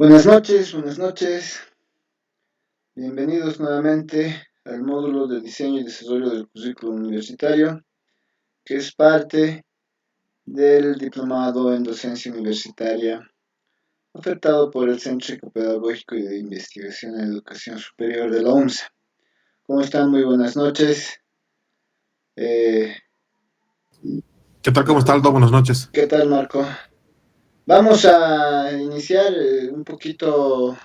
Buenas noches. Bienvenidos nuevamente al módulo de diseño y desarrollo del currículo universitario, que es parte del diplomado en docencia universitaria ofertado por el Centro Psicopedagógico y de Investigación en Educación Superior de la UMSA. ¿Cómo están? Muy buenas noches. Eh, ¿Qué tal? ¿Cómo está Aldo? Buenas noches. ¿Qué tal, Marco? Vamos a iniciar un poquito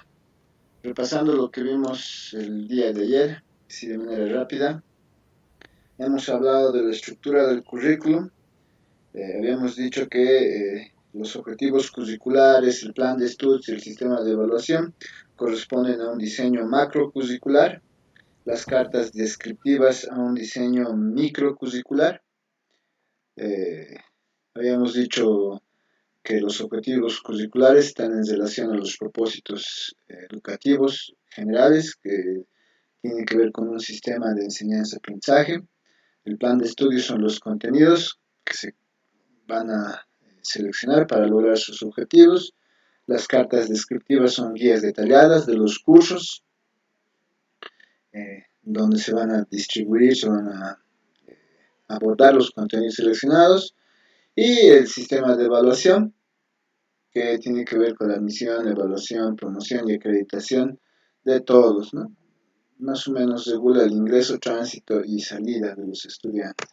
repasando lo que vimos el día de ayer, así de manera rápida. Hemos hablado de la estructura del currículum. Habíamos dicho que los objetivos curriculares, el plan de estudios y el sistema de evaluación corresponden a un diseño macrocurricular, las cartas descriptivas a un diseño microcurricular. Eh, Habíamos dicho que los objetivos curriculares están en relación a los propósitos educativos generales que tienen que ver con un sistema de enseñanza-aprendizaje. El plan de estudios son los contenidos que se van a seleccionar para lograr sus objetivos. Las cartas descriptivas son guías detalladas de los cursos, donde se van a distribuir, se van a abordar los contenidos seleccionados. Y el sistema de evaluación, que tiene que ver con la admisión, evaluación, promoción y acreditación de todos, ¿no? Más o menos regula el ingreso, tránsito y salida de los estudiantes.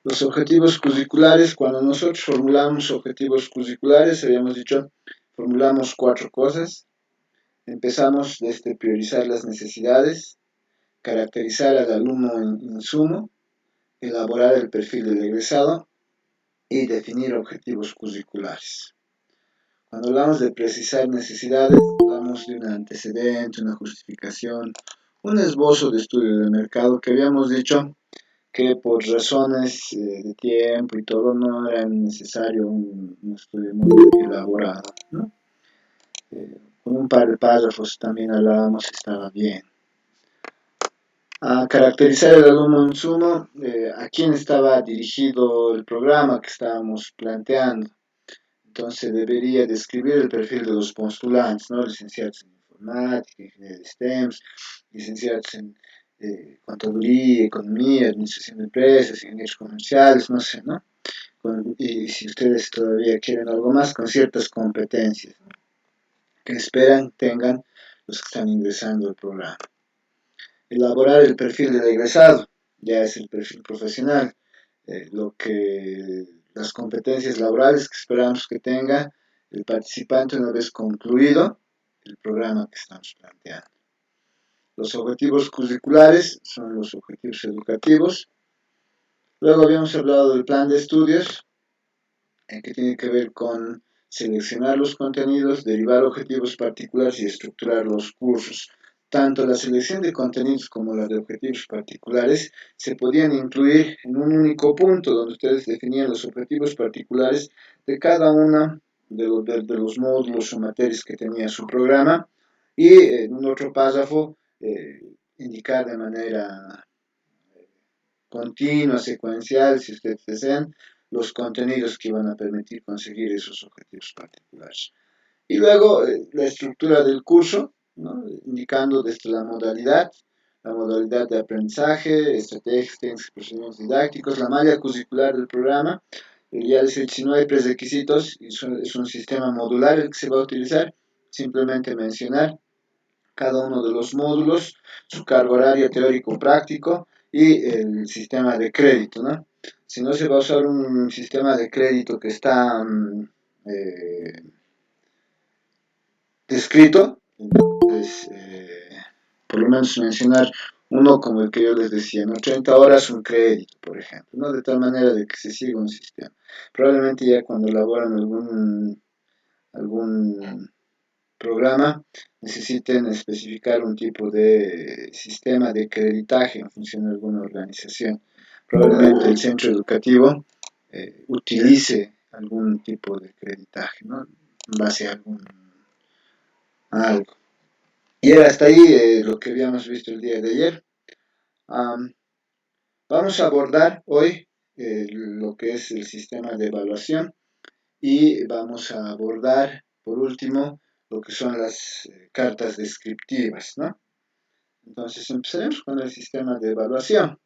Los objetivos curriculares, cuando nosotros formulamos objetivos curriculares, habíamos dicho, formulamos 4 cosas. Empezamos desde priorizar las necesidades, caracterizar al alumno en insumo, elaborar el perfil del egresado y definir objetivos curriculares. Cuando hablamos de precisar necesidades, hablamos de un antecedente, una justificación, un esbozo de estudio de mercado que habíamos dicho que por razones de tiempo y todo no era necesario un estudio muy elaborado, ¿no? Con un par de párrafos también hablábamos, estaba bien. A caracterizar el alumno en sumo, a quién estaba dirigido el programa que estábamos planteando. Entonces debería describir el perfil de los postulantes, ¿no? Licenciados en informática, ingeniería de STEM, licenciados en contaduría, economía, administración de empresas, ingenieros comerciales, no sé, ¿no? Y si ustedes todavía quieren algo más, con ciertas competencias, ¿no?, que esperan tengan los que están ingresando al programa. Elaborar el perfil del egresado, ya es el perfil profesional, las competencias laborales que esperamos que tenga el participante una vez concluido el programa que estamos planteando. Los objetivos curriculares son los objetivos educativos. Luego habíamos hablado del plan de estudios, que tiene que ver con seleccionar los contenidos, derivar objetivos particulares y estructurar los cursos. Tanto la selección de contenidos como la de objetivos particulares se podían incluir en un único punto donde ustedes definían los objetivos particulares de cada uno de los módulos o materias que tenía su programa y en un otro párrafo indicar de manera continua, secuencial, si ustedes desean, los contenidos que van a permitir conseguir esos objetivos particulares. Y luego la estructura del curso, ¿no?, indicando desde la modalidad de aprendizaje, estrategias, técnicas, procedimientos didácticos, la malla curricular del programa. Ya les he dicho, si no hay prerequisitos, es un sistema modular el que se va a utilizar, simplemente mencionar cada uno de los módulos, su carga horaria teórico-práctico y el sistema de crédito, ¿no? Si no se va a usar un sistema de crédito que está descrito, entonces por lo menos mencionar uno como el que yo les decía, ¿no? 30 horas un crédito, por ejemplo, ¿no? De tal manera de que se siga un sistema. Probablemente ya cuando elaboran algún programa necesiten especificar un tipo de sistema de creditaje en función de alguna organización. Probablemente el centro educativo utilice algún tipo de creditaje, ¿no?, en base a algo. Y era hasta ahí lo que habíamos visto el día de ayer. Um, Vamos a abordar hoy lo que es el sistema de evaluación y vamos a abordar, por último, lo que son las cartas descriptivas, ¿no? Entonces empezaremos con el sistema de evaluación.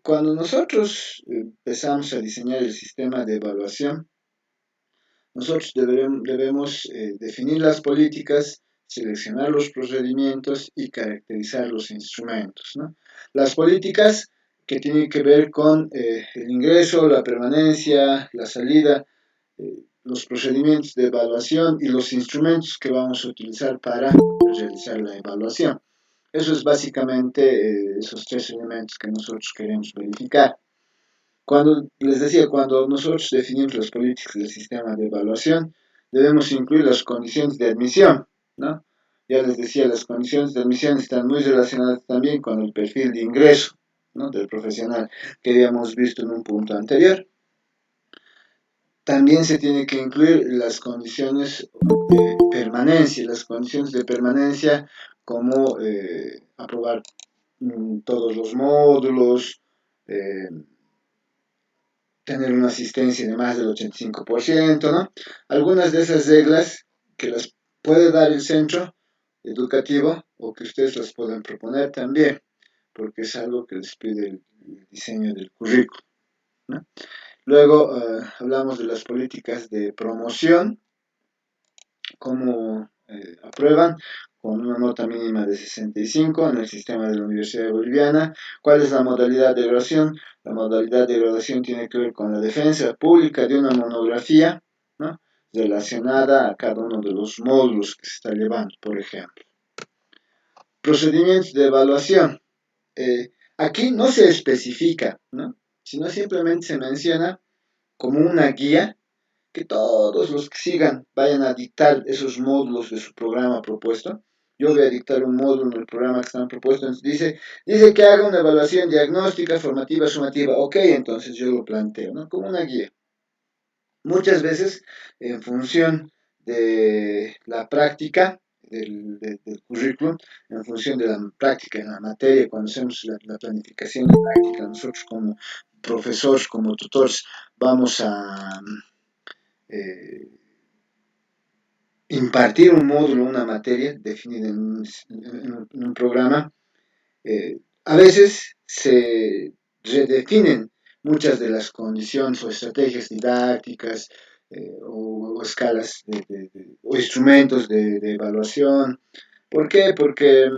Cuando nosotros empezamos a diseñar el sistema de evaluación, nosotros debemos definir las políticas, seleccionar los procedimientos y caracterizar los instrumentos, ¿no? Las políticas que tienen que ver con el ingreso, la permanencia, la salida, los procedimientos de evaluación y los instrumentos que vamos a utilizar para realizar la evaluación. Eso es básicamente esos tres elementos que nosotros queremos verificar. Cuando les decía, cuando nosotros definimos las políticas del sistema de evaluación, debemos incluir las condiciones de admisión, ¿no? Ya les decía, las condiciones de admisión están muy relacionadas también con el perfil de ingreso, ¿no?, del profesional que habíamos visto en un punto anterior. También se tiene que incluir las condiciones de permanencia, como aprobar todos los módulos, eh, tener una asistencia de más del 85%, ¿no? Algunas de esas reglas que las puede dar el centro educativo o que ustedes las pueden proponer también, porque es algo que les pide el diseño del currículo, ¿no? Luego hablamos de las políticas de promoción, cómo aprueban con una nota mínima de 65 en el sistema de la Universidad Boliviana. ¿Cuál es la modalidad de graduación? La modalidad de graduación tiene que ver con la defensa pública de una monografía, ¿no?, relacionada a cada uno de los módulos que se está llevando, por ejemplo. Procedimientos de evaluación. Aquí no se especifica, ¿no?, sino simplemente se menciona como una guía que todos los que sigan vayan a dictar esos módulos de su programa propuesto. Yo voy a dictar un módulo en el programa que están propuesto. Entonces dice que haga una evaluación diagnóstica, formativa, sumativa. Ok, entonces yo lo planteo, ¿no?, como una guía. Muchas veces, en función de la práctica del currículum, en función de la práctica en la materia, cuando hacemos la planificación de práctica, nosotros como profesores, como tutores, vamos a eh, impartir un módulo, una materia definida en un programa. A veces se redefinen muchas de las condiciones o estrategias didácticas o escalas o instrumentos de evaluación. ¿Por qué? Porque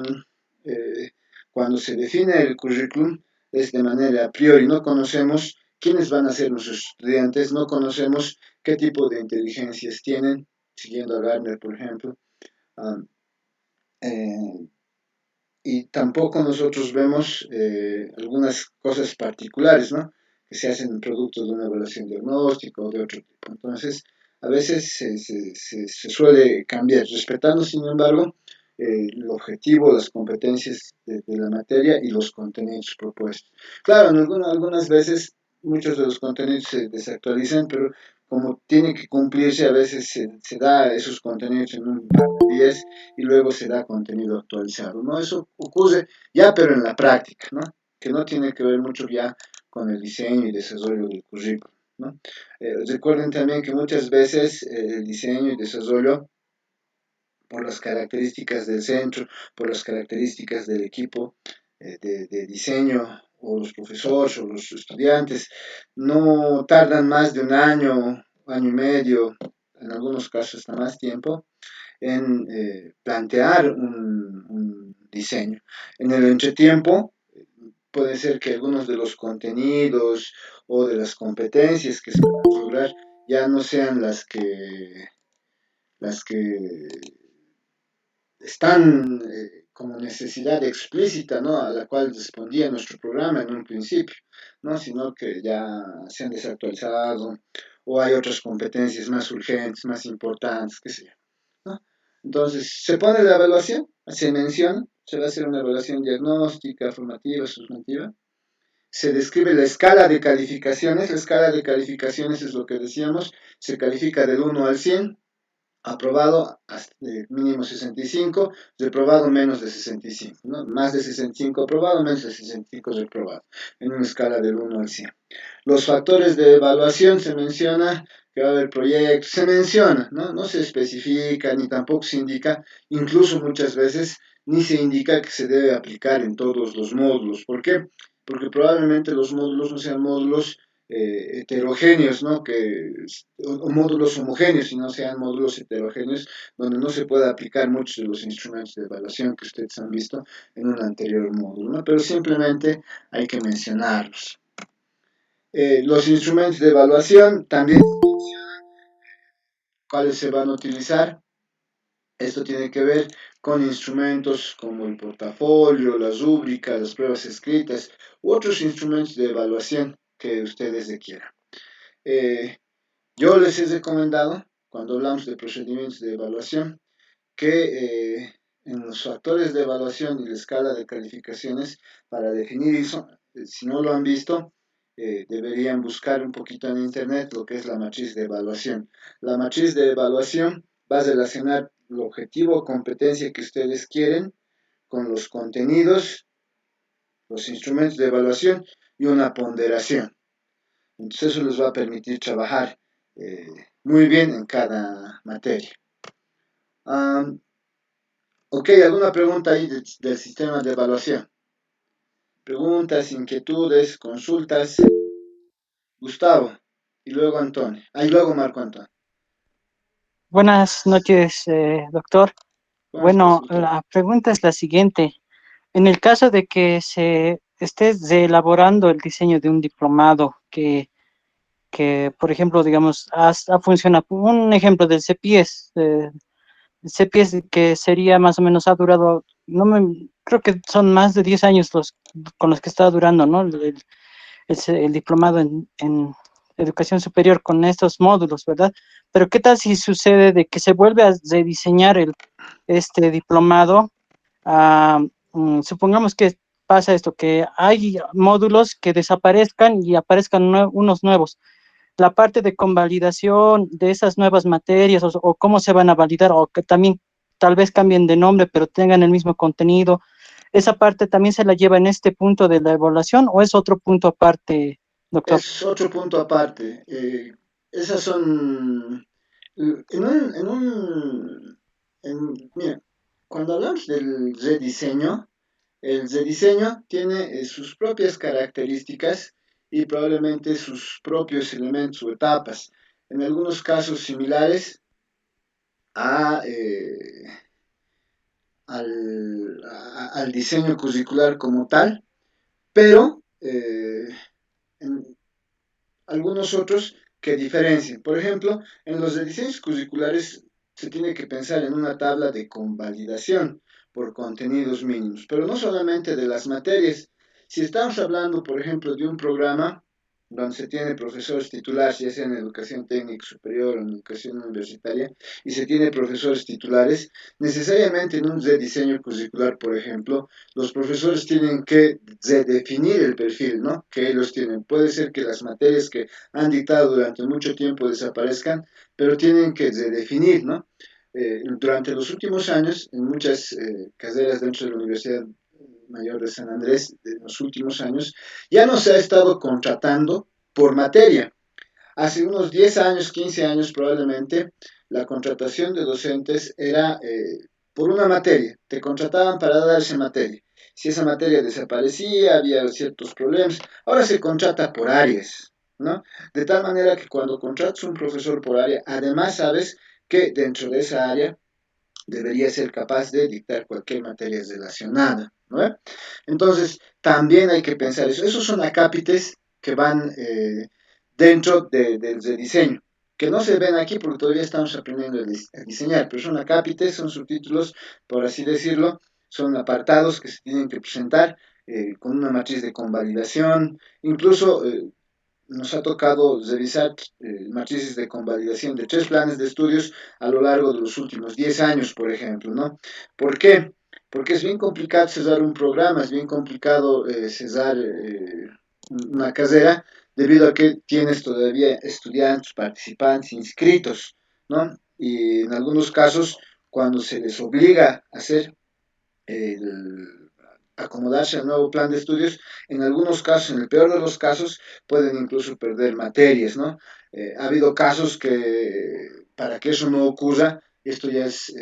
cuando se define el currículum es de manera a priori, no conocemos quiénes van a ser nuestros estudiantes, no conocemos qué tipo de inteligencias tienen, siguiendo a Gardner, por ejemplo. Um, eh, y tampoco nosotros vemos algunas cosas particulares, ¿no?, que se hacen producto de una evaluación diagnóstica o de otro tipo. Entonces, a veces se suele cambiar, respetando, sin embargo, el objetivo, las competencias de la materia y los contenidos propuestos. Claro, en algunas veces muchos de los contenidos se desactualizan, pero como tiene que cumplirse, a veces se da esos contenidos en un par de días y luego se da contenido actualizado, ¿no? Eso ocurre ya, pero en la práctica, ¿no?, que no tiene que ver mucho ya con el diseño y desarrollo del currículo, ¿no? Recuerden también que muchas veces el diseño y desarrollo, por las características del centro, por las características del equipo de diseño, o los profesores o los estudiantes, no tardan más de un año, año y medio, en algunos casos hasta más tiempo, en plantear un diseño. En el entretiempo, puede ser que algunos de los contenidos o de las competencias que se van a lograr ya no sean las que están como necesidad explícita, ¿no?, a la cual respondía nuestro programa en un principio, ¿no?, sino que ya se han desactualizado o hay otras competencias más urgentes, más importantes, qué sé yo, ¿no? Entonces, se pone la evaluación, se menciona, se va a hacer una evaluación diagnóstica, formativa, sustantiva, se describe la escala de calificaciones es lo que decíamos, se califica del 1 al 100, aprobado hasta mínimo 65, reprobado menos de 65, ¿no? Más de 65 aprobado, menos de 65 reprobado, en una escala del 1 al 100. Los factores de evaluación se menciona que va a haber proyectos, se menciona, ¿no? No se especifica ni tampoco se indica, incluso muchas veces ni se indica que se debe aplicar en todos los módulos. ¿Por qué? Porque probablemente los módulos no sean módulos heterogéneos, ¿no? O módulos homogéneos, y no sean módulos heterogéneos, donde no se pueda aplicar muchos de los instrumentos de evaluación que ustedes han visto en un anterior módulo, ¿no? Pero simplemente hay que mencionarlos. Los instrumentos de evaluación también, cuáles se van a utilizar. Esto tiene que ver con instrumentos como el portafolio, las rúbricas, las pruebas escritas u otros instrumentos de evaluación que ustedes requieran. Yo les he recomendado, cuando hablamos de procedimientos de evaluación, que en los factores de evaluación y la escala de calificaciones, para definir eso, si no lo han visto, deberían buscar un poquito en internet lo que es la matriz de evaluación. La matriz de evaluación va a relacionar el objetivo o competencia que ustedes quieren con los contenidos, los instrumentos de evaluación y una ponderación. Entonces eso les va a permitir trabajar eh, muy bien en cada materia. Ok, ¿alguna pregunta ahí del sistema de evaluación? Preguntas, inquietudes, consultas. Gustavo. Y luego Antonio. Y luego Marco Antonio. Buenas noches, doctor. ¿Cómo estás, Bueno, Gustavo? la pregunta es la siguiente. En el caso de que se esté elaborando el diseño de un diplomado por ejemplo, digamos, funciona, un ejemplo del CPIES, CPIES que sería más o menos, ha durado, creo que son más de 10 años con los que está durando, ¿no? El diplomado en educación superior con estos módulos, ¿verdad? Pero ¿qué tal si sucede de que se vuelve a rediseñar este diplomado? Ah, supongamos que pasa esto, que hay módulos que desaparezcan y aparezcan unos nuevos. La parte de convalidación de esas nuevas materias o cómo se van a validar o que también tal vez cambien de nombre pero tengan el mismo contenido, ¿esa parte también se la lleva en este punto de la evaluación o es otro punto aparte, doctor? Es otro punto aparte. Esas son. Mira, cuando hablamos del rediseño, el rediseño tiene sus propias características y probablemente sus propios elementos o etapas. En algunos casos similares a, al diseño curricular como tal, pero en algunos otros que diferencien. Por ejemplo, en los de diseños curriculares se tiene que pensar en una tabla de convalidación por contenidos mínimos, pero no solamente de las materias. Si estamos hablando, por ejemplo, de un programa donde se tiene profesores titulares, ya sea en educación técnica superior o en educación universitaria, y se tiene profesores titulares, necesariamente en un rediseño curricular, por ejemplo, los profesores tienen que redefinir el perfil, ¿no? Que ellos tienen. Puede ser que las materias que han dictado durante mucho tiempo desaparezcan, pero tienen que redefinir, ¿no? Durante los últimos años, en muchas carreras dentro de la Universidad Mayor de San Andrés, en los últimos años, ya no se ha estado contratando por materia. Hace unos 10 años, 15 años probablemente, la contratación de docentes era por una materia. Te contrataban para dar esa materia. Si esa materia desaparecía, había ciertos problemas. Ahora se contrata por áreas, ¿no? De tal manera que cuando contratas un profesor por área, además sabes que dentro de esa área debería ser capaz de dictar cualquier materia relacionada, ¿no? Entonces, también hay que pensar eso. Esos son acápites que van dentro del diseño, que no se ven aquí porque todavía estamos aprendiendo a diseñar, pero son acápites, son subtítulos, por así decirlo, son apartados que se tienen que presentar con una matriz de convalidación, incluso nos ha tocado revisar matrices de convalidación de 3 planes de estudios a lo largo de los últimos 10 años, por ejemplo, ¿no? ¿Por qué? Porque es bien complicado cesar un programa, es bien complicado cesar una carrera debido a que tienes todavía estudiantes, participantes, inscritos, ¿no? Y en algunos casos, cuando se les obliga a hacer el, acomodarse al nuevo plan de estudios, en algunos casos, en el peor de los casos, pueden incluso perder materias, ¿no? Ha habido casos que para que eso no ocurra, esto ya es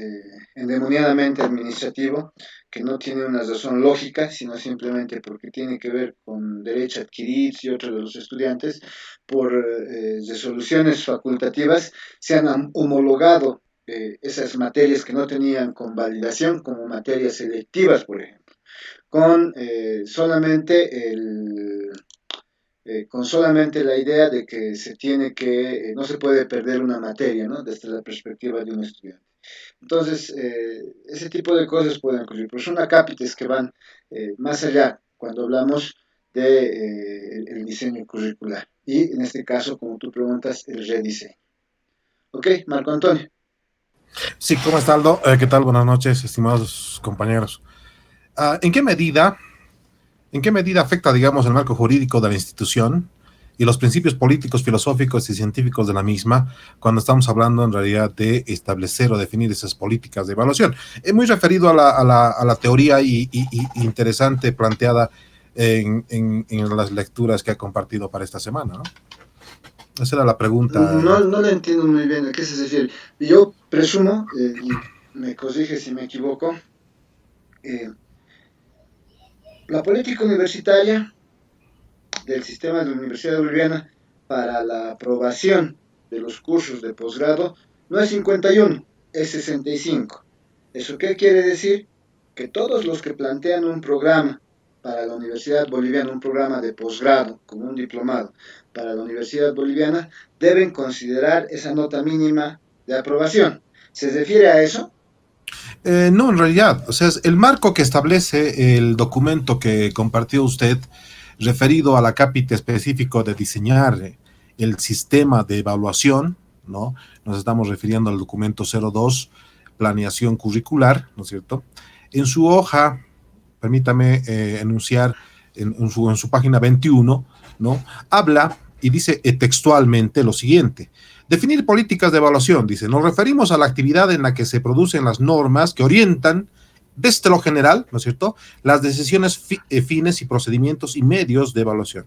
endemoniadamente administrativo, que no tiene una razón lógica, sino simplemente porque tiene que ver con derecho a adquirir y otros de los estudiantes, por resoluciones facultativas, se han homologado esas materias que no tenían convalidación como materias selectivas, por ejemplo, con con solamente la idea de que se tiene que, no se puede perder una materia, ¿no? Desde la perspectiva de un estudiante. Entonces, ese tipo de cosas pueden ocurrir, pero son acápites que van más allá cuando hablamos de el diseño curricular. Y en este caso, como tú preguntas, el rediseño. Ok, Marco Antonio. Sí, ¿cómo está Aldo? ¿Qué tal? Buenas noches, estimados compañeros. ¿En qué medida afecta, digamos, el marco jurídico de la institución y los principios políticos, filosóficos y científicos de la misma cuando estamos hablando en realidad de establecer o definir esas políticas de evaluación? Muy referido a la teoría y interesante planteada en las lecturas que ha compartido para esta semana, ¿no? Esa era la pregunta. No le entiendo muy bien a qué se refiere. Yo presumo, y me corrige si me equivoco, eh, la política universitaria del sistema de la Universidad Boliviana para la aprobación de los cursos de posgrado no es 51, es 65. ¿Eso qué quiere decir? Que todos los que plantean un programa para la Universidad Boliviana, un programa de posgrado, como un diplomado para la Universidad Boliviana, deben considerar esa nota mínima de aprobación. ¿Se refiere a eso? No, en realidad, o sea, es el marco que establece el documento que compartió usted referido al acápite específico de diseñar el sistema de evaluación, ¿no? Nos estamos refiriendo al documento 02, planeación curricular, ¿no es cierto? En su hoja, permítame enunciar en su página 21, ¿no? Habla y dice textualmente lo siguiente. Definir políticas de evaluación, dice, nos referimos a la actividad en la que se producen las normas que orientan desde lo general, ¿no es cierto?, las decisiones, fines y procedimientos y medios de evaluación.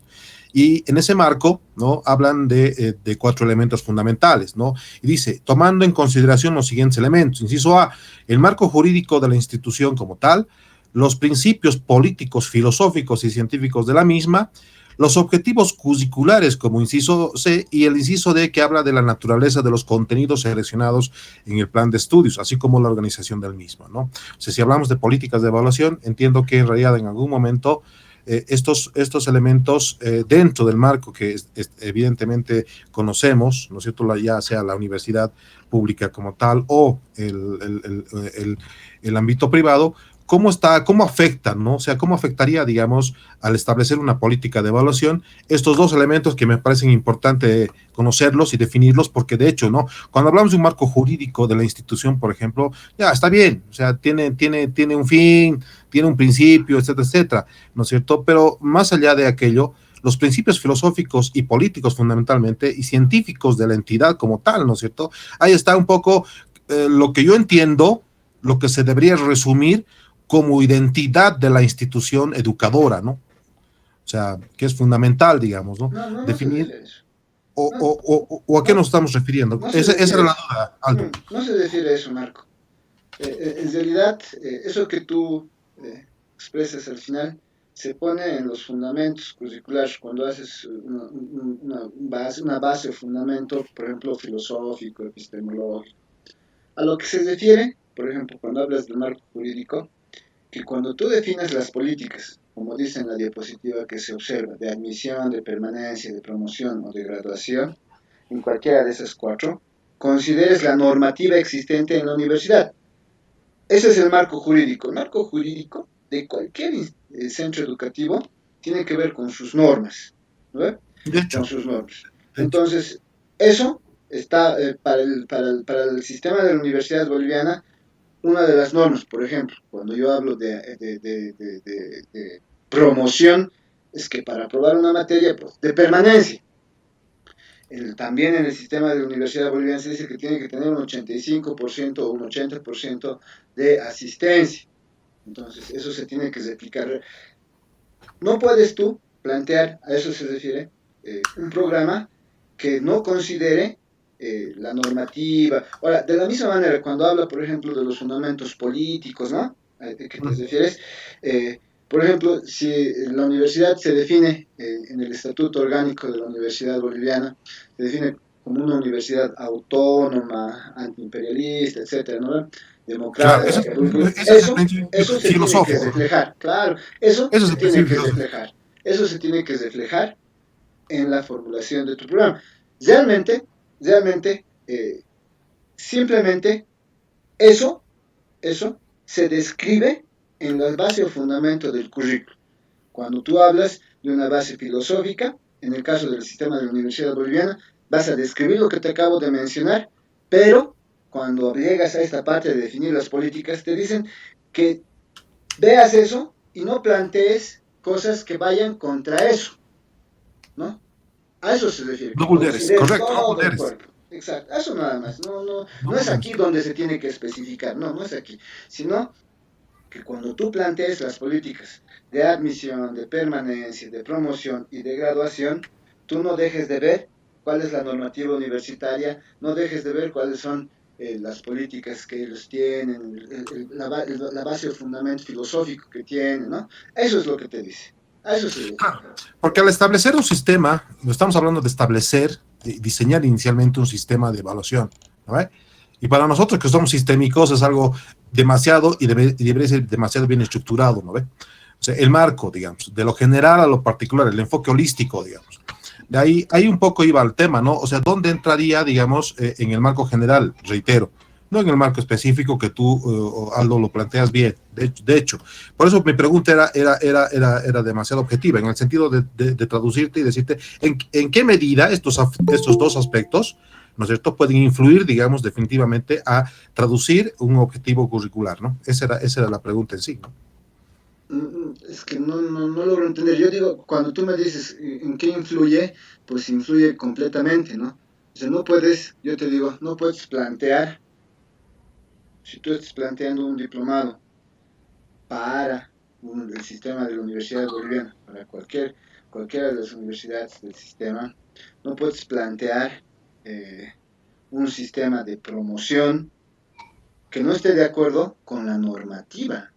Y en ese marco, ¿no?, hablan de 4 elementos fundamentales, ¿no? Y dice, tomando en consideración los siguientes elementos. Inciso A, el marco jurídico de la institución como tal, los principios políticos, filosóficos y científicos de la misma, los objetivos curriculares como inciso C y el inciso D que habla de la naturaleza de los contenidos seleccionados en el plan de estudios, así como la organización del mismo, ¿no? O sea, si hablamos de políticas de evaluación, entiendo que en realidad en algún momento estos elementos dentro del marco que evidentemente conocemos, ¿no es cierto?, ya sea la universidad pública como tal o el ámbito privado, cómo afecta, ¿no? O sea, cómo afectaría, digamos, al establecer una política de evaluación, estos dos elementos que me parecen importante conocerlos y definirlos, porque de hecho, ¿no? Cuando hablamos de un marco jurídico de la institución, por ejemplo, ya está bien, o sea, tiene un fin, tiene un principio, etcétera, etcétera, ¿no es cierto? Pero más allá de aquello, los principios filosóficos y políticos fundamentalmente y científicos de la entidad como tal, ¿no es cierto? Ahí está un poco lo que yo entiendo, lo que se debería resumir como identidad de la institución educadora, ¿no? O sea, que es fundamental, digamos, ¿no? No se Definir refiere a eso. o, No, o a qué no, nos estamos refiriendo. no se Esa refiere era a la eso. duda, Aldo. No se refiere a eso, Marco. En realidad, eso que tú expresas al final se pone en los fundamentos curriculares cuando haces una base o fundamento, por ejemplo, filosófico, epistemológico. A lo que se refiere, por ejemplo, cuando hablas del marco jurídico, que cuando tú defines las políticas, como dice en la diapositiva que se observa, de admisión, de permanencia, de promoción o de graduación, en cualquiera de esas 4, consideres la normativa existente en la universidad. Ese es el marco jurídico. El marco jurídico de cualquier centro educativo tiene que ver con sus normas, ¿no? De Con hecho, sus normas. de hecho. Entonces, eso está para el sistema de la Universidad Boliviana, una de las normas, por ejemplo, cuando yo hablo de promoción, es que para aprobar una materia pues, de permanencia, también en el sistema de la Universidad Boliviana se dice que tiene que tener un 85% o un 80% de asistencia. Entonces, eso se tiene que replicar. No puedes tú plantear, a eso se refiere, un programa que no considere la normativa. Ahora, de la misma manera, cuando habla, por ejemplo, de los fundamentos políticos, ¿no? ¿De qué te refieres? Por ejemplo, si la universidad se define en el Estatuto Orgánico de la Universidad Boliviana, se define como una universidad autónoma, antiimperialista, etcétera, ¿no? Claro, Democrática. ese es el principio Eso se tiene que filosófico. reflejar, claro, eso Ese es se el tiene principio que filosófico. reflejar. Eso se tiene que reflejar en la formulación de tu programa. Realmente, realmente, simplemente eso, eso se describe en la base o fundamento del currículo. Cuando tú hablas de una base filosófica, en el caso del sistema de la Universidad Boliviana, vas a describir lo que te acabo de mencionar, pero cuando llegas a esta parte de definir las políticas, te dicen que veas eso y no plantees cosas que vayan contra eso, ¿no? A eso se refiere, No que vulneres, consideres correcto, no todo el vulneres. cuerpo. Exacto, eso nada más. No No es vulneres. aquí donde se tiene que especificar, no es aquí, sino que cuando tú plantees las políticas de admisión, de permanencia, de promoción y de graduación, tú no dejes de ver cuál es la normativa universitaria, no dejes de ver cuáles son las políticas que ellos tienen, la base o fundamento filosófico que tienen, ¿no? Eso es lo que te dice. A eso se refiere. Claro, porque al establecer un sistema, estamos hablando de establecer, de diseñar inicialmente un sistema de evaluación, ¿no? Y para nosotros que somos sistémicos es algo demasiado y debería ser demasiado bien estructurado, ¿no ve? O sea, el marco, digamos, de lo general a lo particular, el enfoque holístico, digamos. De ahí un poco iba el tema, ¿no? O sea, ¿dónde entraría, digamos, en el marco general? Reitero, no en el marco específico que tú, Aldo, lo planteas bien. De hecho, por eso mi pregunta era demasiado objetiva, en el sentido de traducirte y decirte en qué medida estos dos aspectos, ¿no es cierto?, pueden influir, digamos, definitivamente a traducir un objetivo curricular, ¿no? Esa era la pregunta en sí, ¿no? Es que no logro entender. Yo digo, cuando tú me dices en qué influye, pues influye completamente, ¿no? O sea, no puedes, yo te digo, no puedes plantear, si tú estás planteando un diplomado para el sistema de la Universidad Boliviana, para cualquiera de las universidades del sistema, no puedes plantear eh, un sistema de promoción que no esté de acuerdo con la normativa,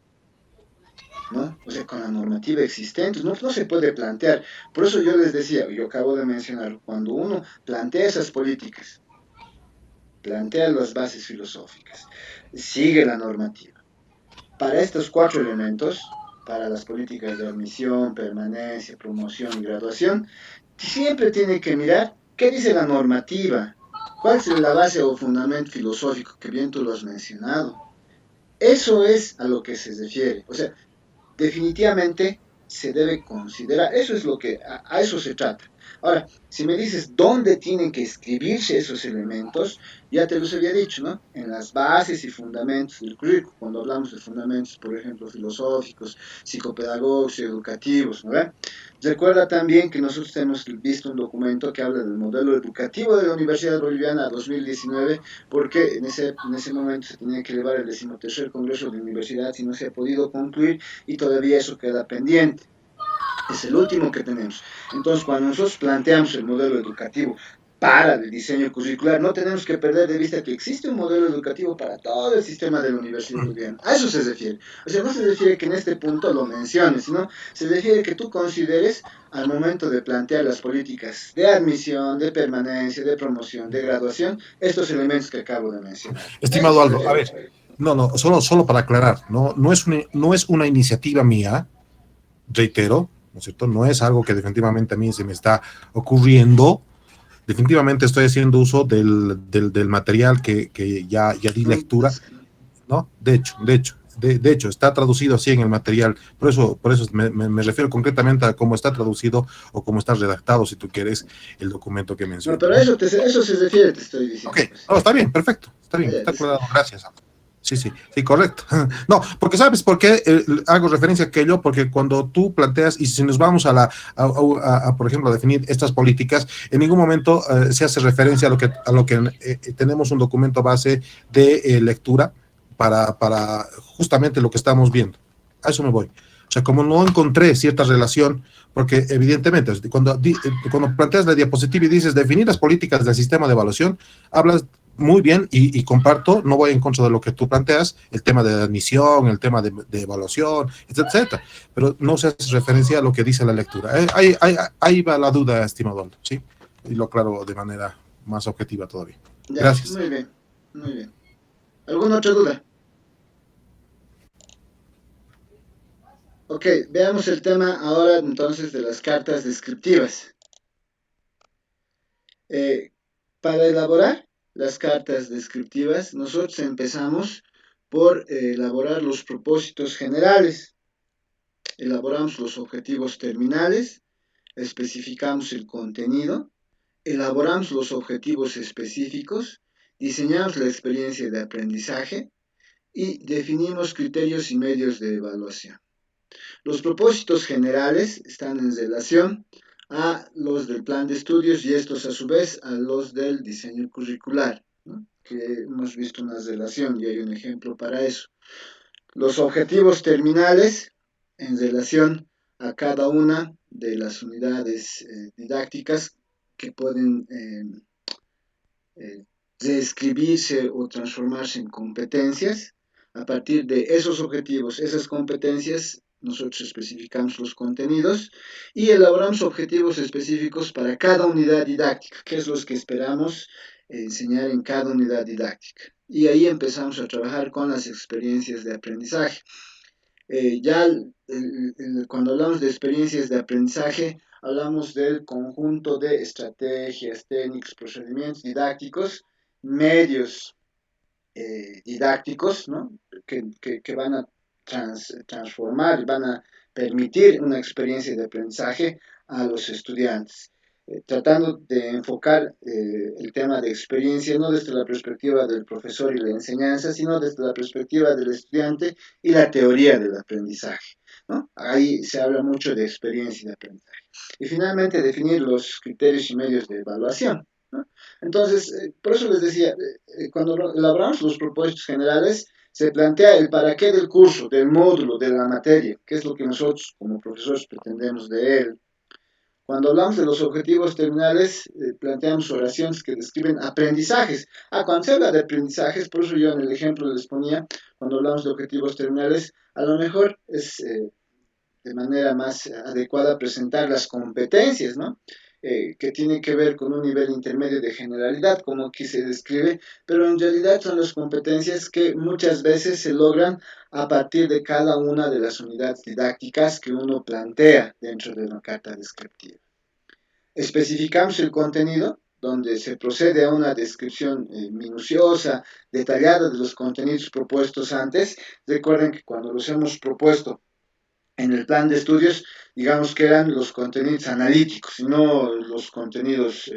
¿no? O sea, con la normativa existente, no se puede plantear. Por eso yo les decía, yo acabo de mencionar, cuando uno plantea esas políticas, plantea las bases filosóficas, sigue la normativa. Para estos cuatro elementos, para las políticas de admisión, permanencia, promoción y graduación, siempre tiene que mirar qué dice la normativa, cuál es la base o fundamento filosófico, que bien tú lo has mencionado. Eso es a lo que se refiere. O sea, definitivamente se debe considerar. Eso es lo que, a eso se trata. Ahora, si me dices dónde tienen que escribirse esos elementos, ya te los había dicho, ¿no? En las bases y fundamentos del currículo, cuando hablamos de fundamentos, por ejemplo, filosóficos, psicopedagógicos, educativos, ¿no? Recuerda también que nosotros hemos visto un documento que habla del modelo educativo de la Universidad Boliviana 2019, porque en ese momento se tenía que llevar el 13º Congreso de Universidades y no se ha podido concluir y todavía eso queda pendiente. Es el último que tenemos. Entonces, cuando nosotros planteamos el modelo educativo para el diseño curricular, no tenemos que perder de vista que existe un modelo educativo para todo el sistema de la Universidad Boliviana. A eso se refiere. O sea, no se refiere que en este punto lo menciones, sino se refiere que tú consideres al momento de plantear las políticas de admisión, de permanencia, de promoción, de graduación, estos elementos que acabo de mencionar. A eso Estimado se Aldo, a refiere. ver, no, solo para aclarar, no es una iniciativa mía, reitero, ¿no es cierto? No es algo que definitivamente a mí se me está ocurriendo. Definitivamente estoy haciendo uso del material que ya di lectura, ¿no? De hecho, está traducido así en el material. Por eso me refiero concretamente a cómo está traducido o cómo está redactado, si tú quieres, el documento que No, menciono, pero ¿no? eso se refiere, te estoy Ok, diciendo. Pues. no, está bien, perfecto, está bien, está aclarado, gracias. Sí, correcto. No, porque ¿sabes por qué hago referencia a aquello? Porque cuando tú planteas, y si nos vamos por ejemplo, a definir estas políticas, en ningún momento se hace referencia a lo que tenemos un documento base de lectura para justamente lo que estamos viendo. A eso me voy. O sea, como no encontré cierta relación, porque evidentemente, cuando planteas la diapositiva y dices definir las políticas del sistema de evaluación, hablas muy bien y comparto, no voy en contra de lo que tú planteas, el tema de admisión, el tema de evaluación, etcétera, etcétera, pero no se hace referencia a lo que dice la lectura. Ahí va la duda, estimado Aldo, ¿sí? Y lo aclaro de manera más objetiva todavía. Ya, Gracias. muy bien, muy bien. ¿Alguna otra duda? Ok, veamos el tema ahora entonces de las cartas descriptivas. Eh, para elaborar las cartas descriptivas, nosotros empezamos por elaborar los propósitos generales, elaboramos los objetivos terminales, especificamos el contenido, elaboramos los objetivos específicos, diseñamos la experiencia de aprendizaje y definimos criterios y medios de evaluación. Los propósitos generales están en relación a los del plan de estudios y estos a su vez a los del diseño curricular, ¿no? Que hemos visto una relación y hay un ejemplo para eso. Los objetivos terminales en relación a cada una de las unidades didácticas que pueden reescribirse o transformarse en competencias. A partir de esos objetivos, esas competencias, nosotros especificamos los contenidos y elaboramos objetivos específicos para cada unidad didáctica, que es los que esperamos enseñar en cada unidad didáctica. Y ahí empezamos a trabajar con las experiencias de aprendizaje. Cuando hablamos de experiencias de aprendizaje, hablamos del conjunto de estrategias, técnicas, procedimientos didácticos, medios didácticos, ¿no? Que van a transformar, van a permitir una experiencia de aprendizaje a los estudiantes. Tratando de enfocar el tema de experiencia no desde la perspectiva del profesor y la enseñanza, sino desde la perspectiva del estudiante y la teoría del aprendizaje, ¿no? Ahí se habla mucho de experiencia y de aprendizaje. Y finalmente definir los criterios y medios de evaluación, ¿no? Entonces, por eso les decía, cuando elaboramos los propósitos generales, se plantea el para qué del curso, del módulo, de la materia, qué es lo que nosotros como profesores pretendemos de él. Cuando hablamos de los objetivos terminales, planteamos oraciones que describen aprendizajes. Cuando se habla de aprendizajes, por eso yo en el ejemplo les ponía, cuando hablamos de objetivos terminales, a lo mejor es de manera más adecuada presentar las competencias, ¿no? Que tiene que ver con un nivel intermedio de generalidad, como aquí se describe, pero en realidad son las competencias que muchas veces se logran a partir de cada una de las unidades didácticas que uno plantea dentro de una carta descriptiva. Especificamos el contenido, donde se procede a una descripción minuciosa, detallada de los contenidos propuestos antes. Recuerden que cuando los hemos propuesto en el plan de estudios, digamos que eran los contenidos analíticos, no los contenidos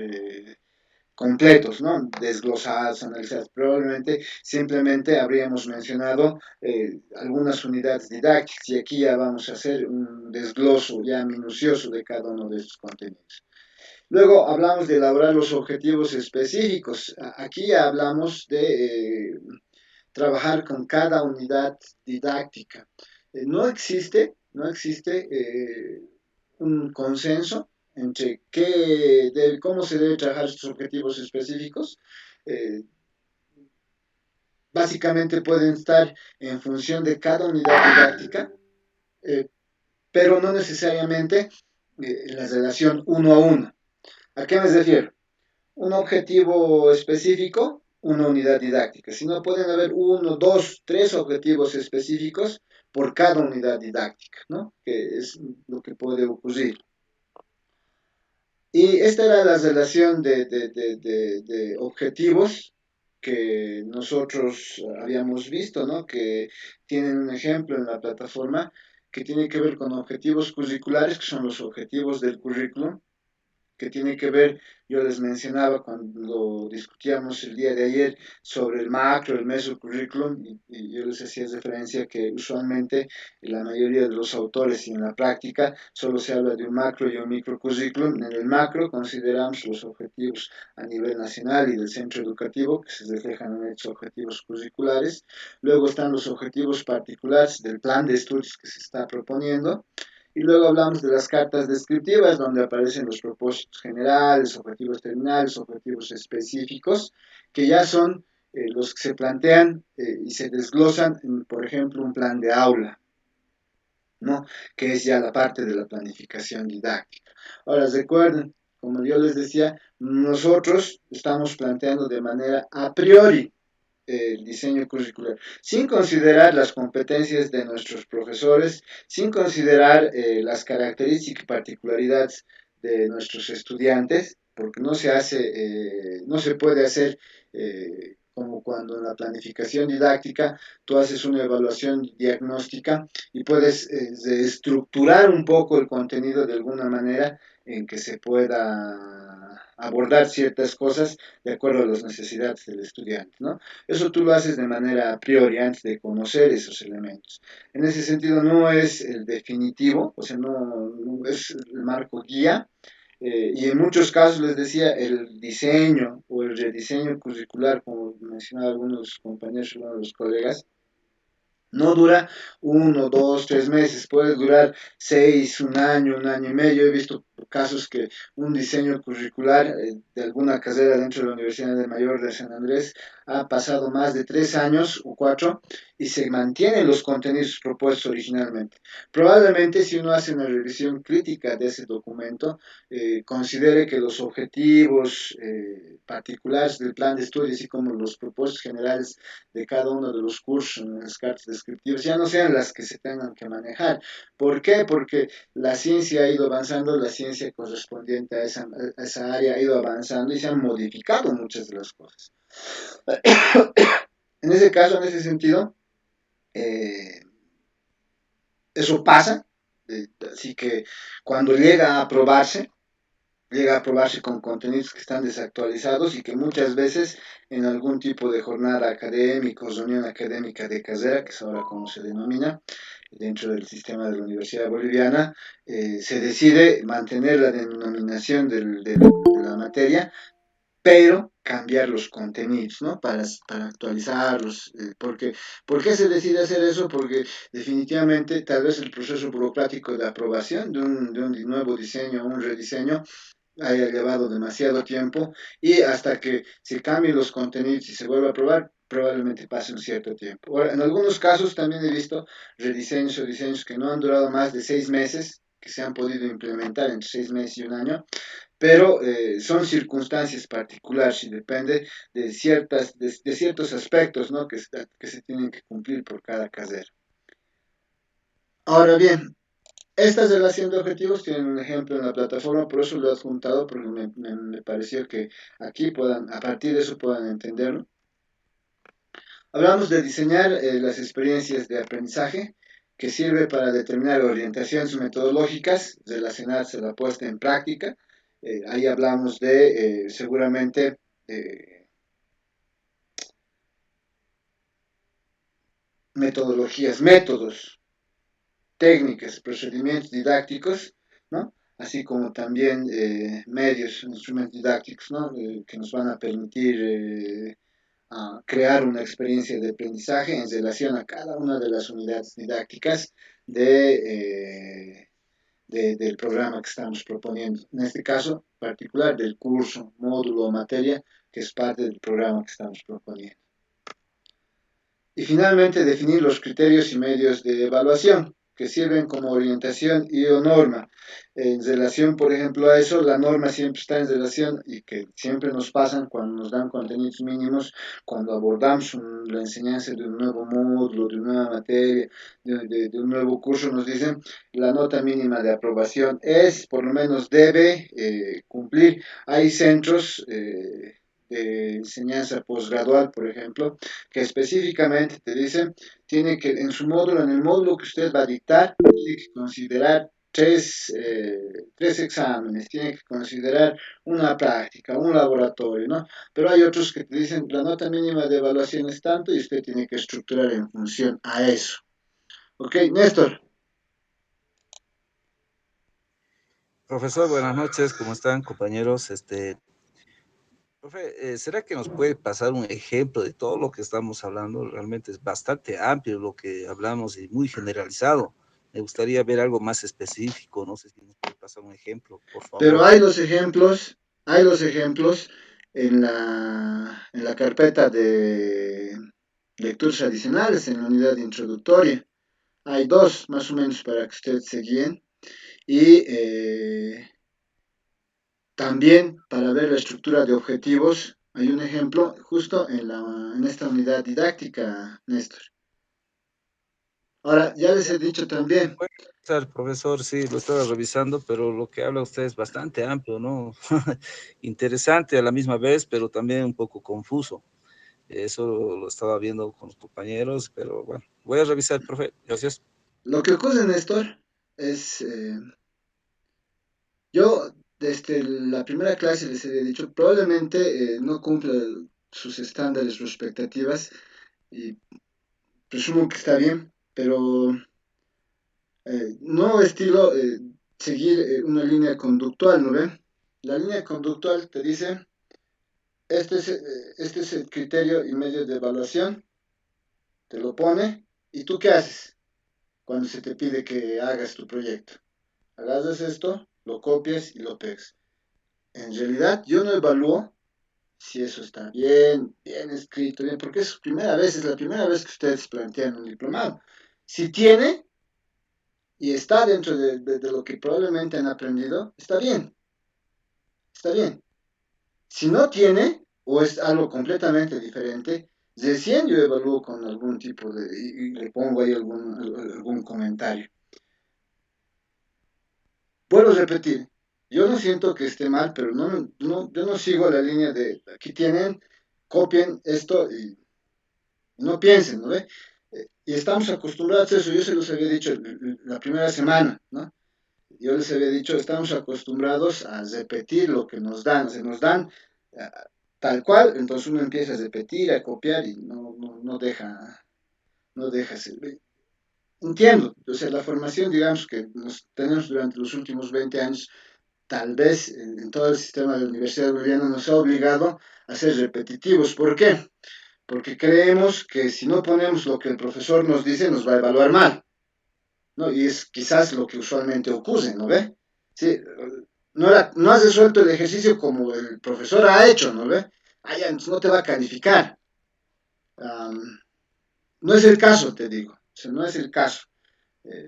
completos, ¿no? Desglosados, analizados. Probablemente simplemente habríamos mencionado algunas unidades didácticas y aquí ya vamos a hacer un desgloso ya minucioso de cada uno de estos contenidos. Luego hablamos de elaborar los objetivos específicos. Aquí ya hablamos de trabajar con cada unidad didáctica. No existe un consenso entre cómo se deben trabajar estos objetivos específicos. Eh, Básicamente pueden estar en función de cada unidad didáctica, eh, pero no necesariamente en la relación uno a uno. ¿A qué me refiero? Un objetivo específico, una unidad didáctica. Si no, pueden haber uno, dos, tres objetivos específicos por cada unidad didáctica, ¿no? Que es lo que puede ocurrir. Y esta era la relación de objetivos que nosotros habíamos visto, ¿no? Que tienen un ejemplo en la plataforma que tiene que ver con objetivos curriculares, que son los objetivos del currículum, que tiene que ver, yo les mencionaba cuando discutíamos el día de ayer sobre el macro, el mesocurrículum, y yo les hacía referencia que usualmente en la mayoría de los autores y en la práctica solo se habla de un macro y un microcurrículum. En el macro consideramos los objetivos a nivel nacional y del centro educativo, que se reflejan en estos objetivos curriculares. Luego están los objetivos particulares del plan de estudios que se está proponiendo. Y luego hablamos de las cartas descriptivas, donde aparecen los propósitos generales, objetivos terminales, objetivos específicos, que ya son los que se plantean y se desglosan, en, por ejemplo, un plan de aula, ¿no? Que es ya la parte de la planificación didáctica. Ahora, recuerden, como yo les decía, nosotros estamos planteando de manera a priori el diseño curricular, sin considerar las competencias de nuestros profesores, sin considerar las características y particularidades de nuestros estudiantes, porque no se hace, no se puede hacer como cuando en la planificación didáctica tú haces una evaluación diagnóstica y puedes estructurar un poco el contenido de alguna manera en que se pueda abordar ciertas cosas de acuerdo a las necesidades del estudiante, ¿no? Eso tú lo haces de manera a priori antes de conocer esos elementos. En ese sentido no es el definitivo, o sea, no es el marco guía, y en muchos casos les decía el diseño o el rediseño curricular, como mencionaba algunos compañeros, algunos de los colegas, no dura 1, 2, 3 meses, puede durar 6, un año y medio. He visto casos que un diseño curricular de alguna carrera dentro de la Universidad de Mayor de San Andrés ha pasado más de 3 años o 4 y se mantienen los contenidos propuestos originalmente. Probablemente si uno hace una revisión crítica de ese documento, considere que los objetivos particulares del plan de estudios, así como los propósitos generales de cada uno de los cursos en las cartas descriptivas ya no sean las que se tengan que manejar. ¿Por qué? Porque la ciencia ha ido avanzando, la ciencia correspondiente a esa área ha ido avanzando y se han modificado muchas de las cosas. En ese caso, en ese sentido, eh, eso pasa, así que cuando llega a aprobarse con contenidos que están desactualizados y que muchas veces en algún tipo de jornada académica o reunión académica de carrera, que es ahora como se denomina, dentro del sistema de la Universidad Boliviana, se decide mantener la denominación de la materia, pero cambiar los contenidos, ¿no? Para actualizarlos. ¿Por qué se decide hacer eso? Porque definitivamente tal vez el proceso burocrático de aprobación de un nuevo diseño o un rediseño haya llevado demasiado tiempo y hasta que se cambien los contenidos y se vuelva a probar, probablemente pase un cierto tiempo. Ahora, en algunos casos también he visto rediseños o diseños que no han durado más de 6 meses, que se han podido implementar entre 6 meses y un año, pero son circunstancias particulares y depende de ciertos aspectos, ¿no? Que se tienen que cumplir por cada carrera. Ahora bien, esta relación de objetivos tiene un ejemplo en la plataforma, por eso lo he adjuntado, porque me pareció que aquí puedan, a partir de eso puedan entenderlo. Hablamos de diseñar las experiencias de aprendizaje, que sirve para determinar orientaciones metodológicas relacionadas a la puesta en práctica. Ahí hablamos de seguramente metodologías, métodos, técnicas, procedimientos didácticos, ¿no? Así como también medios, instrumentos didácticos, ¿no? Que nos van a permitir a crear una experiencia de aprendizaje en relación a cada una de las unidades didácticas del programa que estamos proponiendo. En este caso particular del curso, módulo o materia que es parte del programa que estamos proponiendo. Y finalmente definir los criterios y medios de evaluación que sirven como orientación y o norma. En relación, por ejemplo, a eso, la norma siempre está en relación y que siempre nos pasan cuando nos dan contenidos mínimos, cuando abordamos la enseñanza de un nuevo módulo, de una nueva materia, de un nuevo curso, nos dicen la nota mínima de aprobación es, por lo menos debe cumplir. Hay centros de enseñanza posgradual, por ejemplo, que específicamente te dicen, tiene que, en su módulo, en el módulo que usted va a dictar, tiene que considerar tres exámenes, tiene que considerar una práctica, un laboratorio, ¿no? Pero hay otros que te dicen la nota mínima de evaluación es tanto y usted tiene que estructurar en función a eso. Ok, Néstor, Profesor, buenas noches, ¿cómo están, compañeros? Profe, ¿será que nos puede pasar un ejemplo de todo lo que estamos hablando? Realmente es bastante amplio lo que hablamos y muy generalizado. Me gustaría ver algo más específico, no sé si nos puede pasar un ejemplo, por pero favor. hay los ejemplos en la carpeta de lecturas adicionales en la unidad introductoria. Hay dos más o menos para que ustedes se guíen y también para ver la estructura de objetivos hay un ejemplo justo en esta unidad didáctica, Néstor. Ahora, ya les Ya, he dicho también, puede pasar, profesor, sí, lo estaba revisando, pero lo que habla usted es bastante amplio, ¿no? Interesante a la misma vez, pero también un poco confuso. Eso lo estaba viendo con los compañeros, pero bueno, voy a revisar, profe. Gracias. lo que ocurre, Néstor, es, yo desde la primera clase les había dicho, probablemente no cumpla sus estándares o expectativas y presumo que está bien, pero no estilo seguir una línea conductual, ¿no ve? La línea conductual te dice, este es el criterio y medio de evaluación, te lo pone, ¿y tú qué haces cuando se te pide que hagas tu proyecto? Agarras esto, lo copias y lo pegas. En realidad, yo no evalúo si eso está bien, bien escrito, bien, porque es la primera vez que ustedes plantean un diplomado. Si tiene y está dentro de lo que probablemente han aprendido, está bien, está bien. Si no tiene o es algo completamente diferente, recién yo evalúo con algún tipo y le pongo ahí algún comentario. Vuelvo a repetir, yo no siento que esté mal, pero yo no sigo la línea de aquí tienen, copien esto y no piensen, ¿no ve? Y estamos acostumbrados a eso, yo se los había dicho la primera semana, ¿no? Yo les había dicho, estamos acostumbrados a repetir lo que nos dan, se nos dan tal cual, entonces uno empieza a repetir, a copiar y no deja servir. Entiendo, o sea, la formación, digamos, que nos tenemos durante los últimos 20 años, tal vez en todo el sistema de la Universidad Boliviana nos ha obligado a ser repetitivos. ¿Por qué? Porque creemos que si no ponemos lo que el profesor nos dice, nos va a evaluar mal, ¿no? Y es quizás lo que usualmente ocurre, ¿no ve? Sí, no has resuelto el ejercicio como el profesor ha hecho, ¿no ve? Ah, ya, entonces no te va a calificar. Um, no es el caso, te digo. O sea, no es el caso.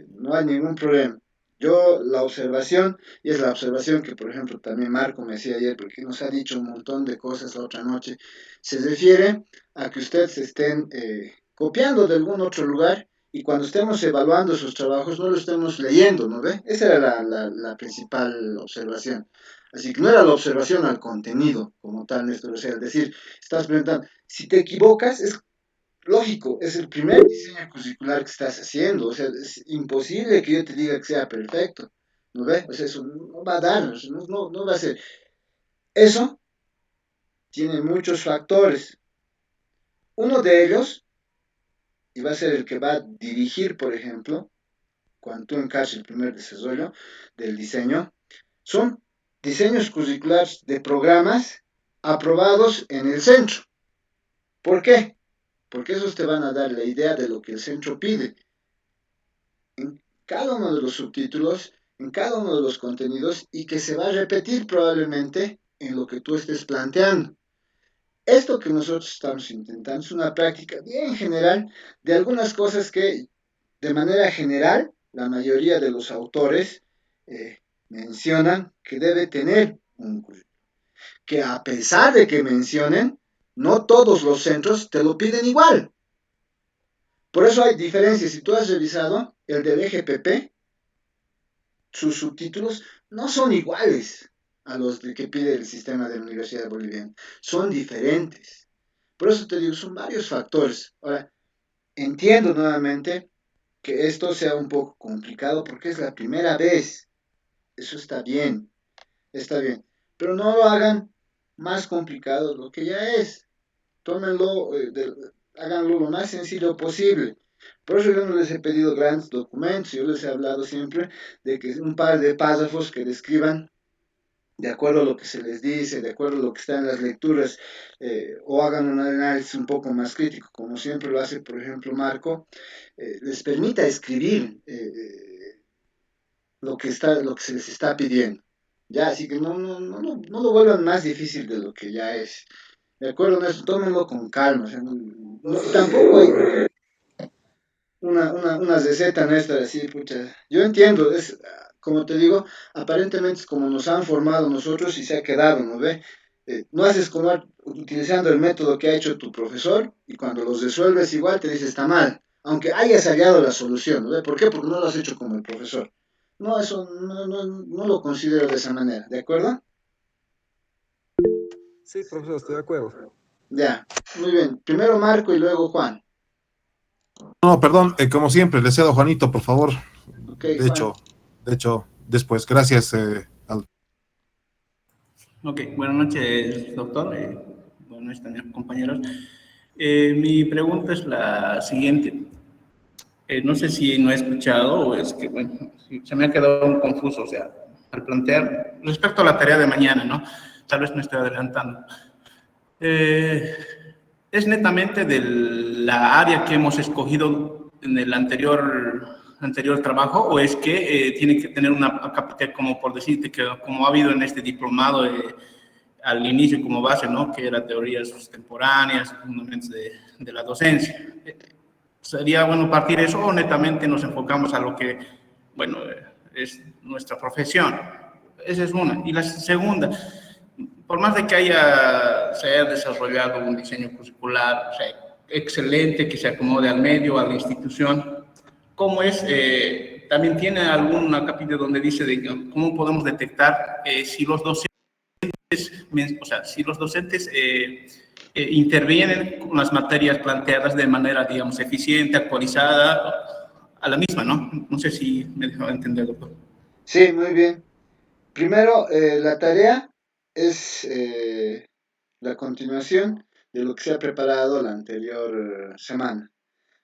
No hay ningún problema. Yo, la observación, y es la observación que, por ejemplo, también Marco me decía ayer, porque nos ha dicho un montón de cosas la otra noche, se refiere a que ustedes se estén copiando de algún otro lugar y cuando estemos evaluando sus trabajos no lo estemos leyendo, ¿no ve? Esa era la principal observación. Así que no era la observación al contenido como tal, Néstor, o sea, es decir, estás preguntando, si te equivocas, es lógico, es el primer diseño curricular que estás haciendo, o sea, es imposible que yo te diga que sea perfecto, ¿no ves? O sea, eso no va a dar, no va a ser. Eso tiene muchos factores. Uno de ellos, y va a ser el que va a dirigir, por ejemplo, cuando tú encargas el primer desarrollo del diseño, son diseños curriculares de programas aprobados en el centro. ¿Por qué? Porque esos te van a dar la idea de lo que el centro pide en cada uno de los subtítulos, en cada uno de los contenidos y que se va a repetir probablemente en lo que tú estés planteando. Esto que nosotros estamos intentando es una práctica bien general de algunas cosas que de manera general la mayoría de los autores mencionan que debe tener un currículum. Que a pesar de que mencionen, no todos los centros te lo piden igual. Por eso hay diferencias. Si tú has revisado el del EGPP, sus subtítulos no son iguales a los que pide el sistema de la Universidad Boliviana, son diferentes. Por eso te digo, son varios factores. Ahora, entiendo nuevamente que esto sea un poco complicado porque es la primera vez. Eso está bien. Pero no lo hagan más complicado de lo que ya es. Tómenlo, háganlo lo más sencillo posible. Por eso yo no les he pedido grandes documentos, yo les he hablado siempre de que un par de párrafos que describan de acuerdo a lo que se les dice, de acuerdo a lo que está en las lecturas, o hagan un análisis un poco más crítico, como siempre lo hace, por ejemplo, Marco, les permita escribir lo que se les está pidiendo. Ya, así que no lo vuelvan más difícil de lo que ya es. De acuerdo en eso, tómenlo con calma. O sea, y tampoco hay una receta nuestra así, pucha. Yo entiendo, es, como te digo, aparentemente es como nos han formado nosotros y se ha quedado, ¿no ve? No haces como utilizando el método que ha hecho tu profesor y cuando los resuelves igual te dice está mal, aunque hayas hallado la solución, ¿no ve? ¿Por qué? Porque no lo has hecho como el profesor. No, eso no lo considero de esa manera, ¿de acuerdo? Sí, profesor, estoy de acuerdo. Ya, muy bien. Primero Marco y luego Juan. No, perdón, como siempre, le cedo a Juanito, por favor. Ok, De Juan. hecho, después. Gracias. Ok, buenas noches, doctor. Buenas noches también, compañeros. Mi pregunta es la siguiente. No sé si no he escuchado o es que, bueno, sí, se me ha quedado un confuso, o sea, al plantear, respecto a la tarea de mañana, ¿no? Tal vez me estoy adelantando. Eh, ¿Es netamente de la área que hemos escogido en el anterior trabajo o es que tiene que tener una capacidad, como por decirte, que como ha habido en este diplomado al inicio como base, ¿no? Que era teorías contemporáneas, fundamentos de la docencia? Sería bueno partir eso o netamente nos enfocamos a lo que, bueno, es nuestra profesión. Esa es una. Y la segunda, por más de que se haya desarrollado un diseño curricular, o sea, excelente, que se acomode al medio, a la institución, ¿cómo es? También tiene alguna capítulo donde dice de cómo podemos detectar si los docentes, o sea, si los docentes intervienen con las materias planteadas de manera, digamos, eficiente, actualizada, a la misma, ¿no? No sé si me dejaba entender, doctor. Sí, muy bien. Primero, la tarea es la continuación de lo que se ha preparado la anterior semana.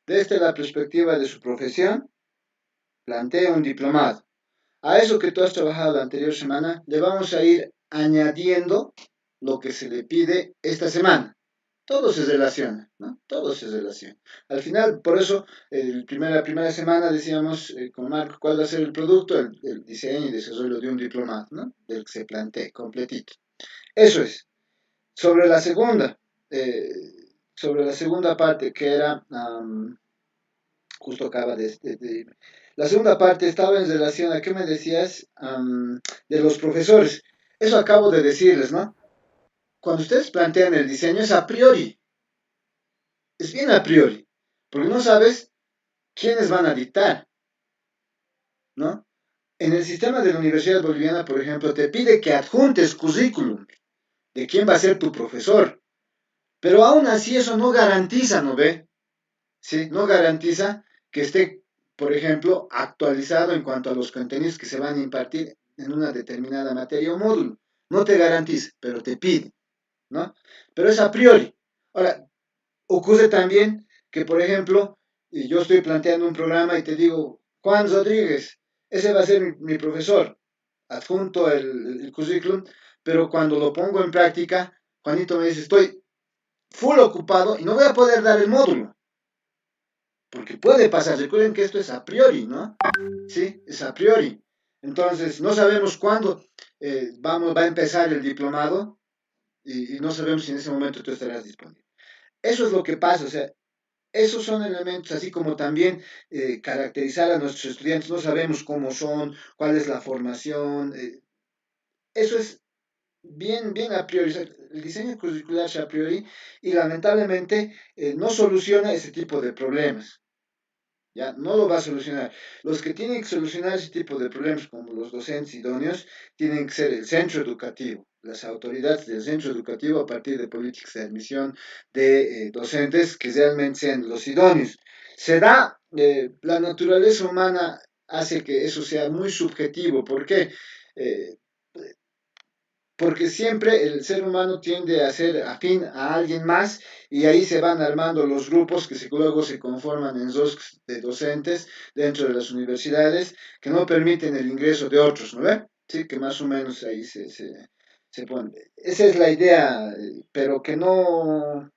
Desde la perspectiva de su profesión, plantea un diplomado. A eso que tú has trabajado la anterior semana, le vamos a ir añadiendo lo que se le pide esta semana. Todo se relaciona, ¿no? Todo se relaciona. Al final, por eso, la primera semana decíamos con Marco cuál va a ser el producto, el diseño y desarrollo de un diplomado, ¿no? Del que se plantee completito. Eso es. Sobre la segunda, eh, sobre la segunda parte que era, justo acaba de la segunda parte estaba en relación a qué me decías de los profesores. Eso acabo de decirles, ¿no? Cuando ustedes plantean el diseño es a priori, es bien a priori, porque no sabes quiénes van a dictar, ¿no? En el sistema de la Universidad Boliviana, por ejemplo, te pide que adjuntes currículum de quién va a ser tu profesor, pero aún así eso no garantiza, ¿no ve? ¿Sí? No garantiza que esté, por ejemplo, actualizado en cuanto a los contenidos que se van a impartir en una determinada materia o módulo. No te garantiza, pero te pide, ¿no? Pero es a priori. Ahora, ocurre también que, por ejemplo, yo estoy planteando un programa y te digo, Juan Rodríguez, ese va a ser mi profesor, adjunto el currículum, pero cuando lo pongo en práctica, Juanito me dice, estoy full ocupado y no voy a poder dar el módulo. Porque puede pasar, recuerden que esto es a priori, ¿no? Sí, es a priori. Entonces, no sabemos cuándo va a empezar el diplomado y no sabemos si en ese momento tú estarás disponible. Eso es lo que pasa, o sea, esos son elementos, así como también caracterizar a nuestros estudiantes, no sabemos cómo son, cuál es la formación, eso es bien a priori, o sea, el diseño curricular es a priori y lamentablemente no soluciona ese tipo de problemas. Ya no lo va a solucionar. Los que tienen que solucionar ese tipo de problemas, como los docentes idóneos, tienen que ser el centro educativo, las autoridades del centro educativo a partir de políticas de admisión de docentes que realmente sean los idóneos. Se da la naturaleza humana hace que eso sea muy subjetivo. ¿Por qué? Eh, Porque siempre el ser humano tiende a ser afín a alguien más y ahí se van armando los grupos que luego se conforman en dos de docentes dentro de las universidades que no permiten el ingreso de otros, ¿no ve? Sí, que más o menos ahí se pone. Esa es la idea, pero que no